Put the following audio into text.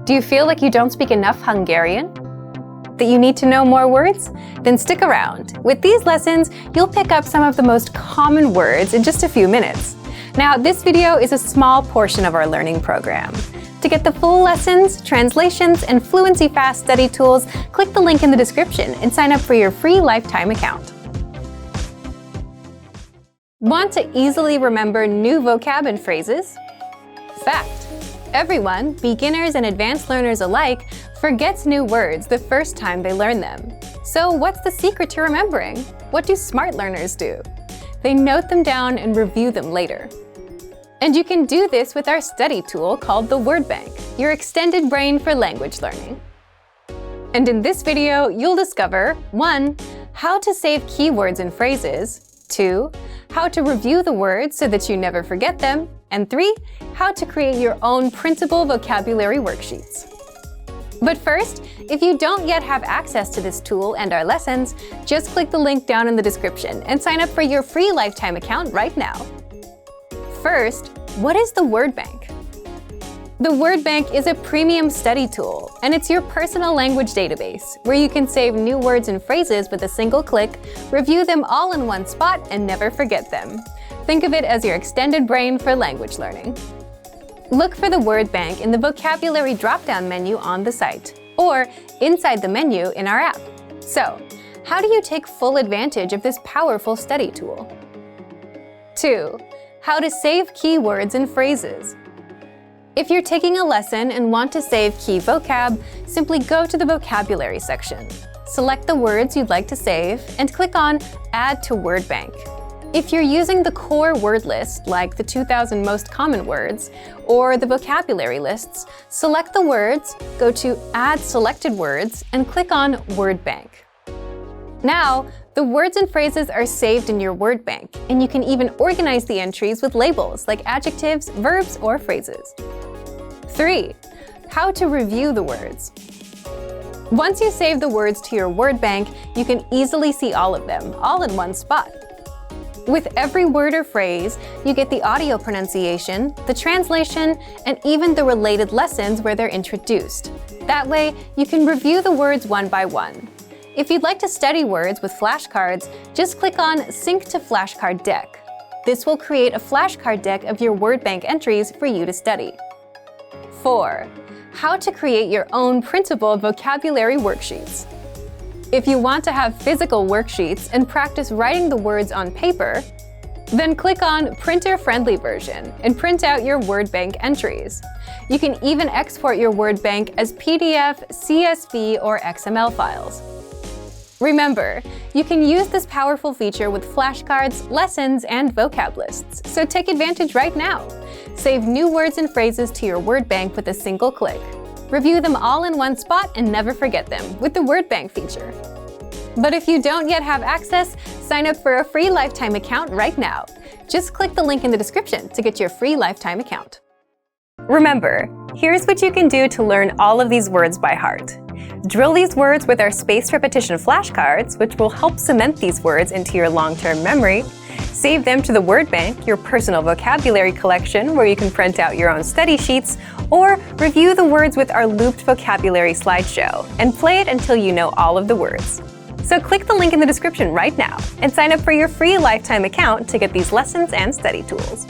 Do you feel like you don't speak enough Hungarian? That you need to know more words? Then stick around. With these lessons, you'll pick up some of the most common words in just a few minutes. Now, this video is a small portion of our learning program. To get the full lessons, translations, and Fluency Fast study tools, click the link in the description and sign up for your free lifetime account. Want to easily remember new vocab and phrases? Fact: everyone, beginners and advanced learners alike, forgets new words the first time they learn them. So what's the secret to remembering? What do smart learners do? They note them down and review them later. And you can do this with our study tool called the Word Bank, your extended brain for language learning. And in this video, you'll discover 1. How to save keywords and phrases, 2. How to review the words so that you never forget them, and 3. How to create your own printable vocabulary worksheets. But first, if you don't yet have access to this tool and our lessons, just click the link down in the description and sign up for your free lifetime account right now. First, what is the Word Bank? The Word Bank is a premium study tool, and it's your personal language database where you can save new words and phrases with a single click, review them all in one spot, and never forget them. Think of it as your extended brain for language learning. Look for the Word Bank in the vocabulary drop-down menu on the site, or inside the menu in our app. So, how do you take full advantage of this powerful study tool? 2. How to save keywords and phrases. If you're taking a lesson and want to save key vocab, simply go to the vocabulary section. Select the words you'd like to save and click on Add to Word Bank. If you're using the core word list, like the 2,000 most common words, or the vocabulary lists, select the words, go to Add Selected Words, and click on Word Bank. Now, the words and phrases are saved in your Word Bank, and you can even organize the entries with labels like adjectives, verbs, or phrases. 3. How to review the words. Once you save the words to your Word Bank, you can easily see all of them, all in one spot. With every word or phrase, you get the audio pronunciation, the translation, and even the related lessons where they're introduced. That way, you can review the words one by one. If you'd like to study words with flashcards, just click on Sync to Flashcard Deck. This will create a flashcard deck of your Word Bank entries for you to study. 4. How to create your own printable vocabulary worksheets. If you want to have physical worksheets and practice writing the words on paper, then click on Printer-Friendly Version and print out your Word Bank entries. You can even export your Word Bank as PDF, CSV, or XML files. Remember, you can use this powerful feature with flashcards, lessons, and vocab lists, so take advantage right now. Save new words and phrases to your Word Bank with a single click. Review them all in one spot and never forget them with the Word Bank feature. But if you don't yet have access, sign up for a free lifetime account right now. Just click the link in the description to get your free lifetime account. Remember, here's what you can do to learn all of these words by heart. Drill these words with our spaced repetition flashcards, which will help cement these words into your long-term memory. Save them to the Word Bank, your personal vocabulary collection where you can print out your own study sheets, or review the words with our looped vocabulary slideshow and play it until you know all of the words. So click the link in the description right now and sign up for your free lifetime account to get these lessons and study tools.